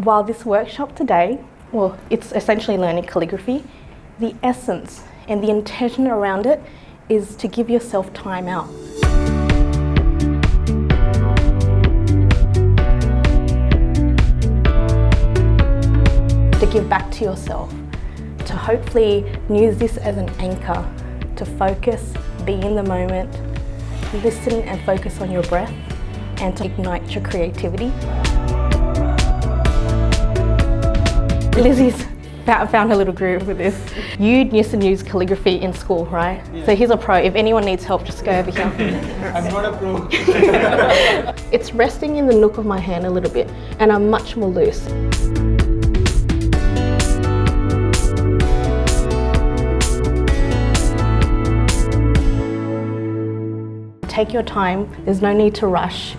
While this workshop today, well, it's essentially learning calligraphy, the essence and the intention around it is to give yourself time out. To give back to yourself, to hopefully use this as an anchor, to focus, be in the moment, listen and focus on your breath, and to ignite your creativity. Lizzie's found a little groove with this. You used to use calligraphy in school, right? Yeah. So he's a pro. If anyone needs help, just go over here. I'm not a pro. It's resting in the nook of my hand a little bit, and I'm much more loose. Take your time, there's no need to rush.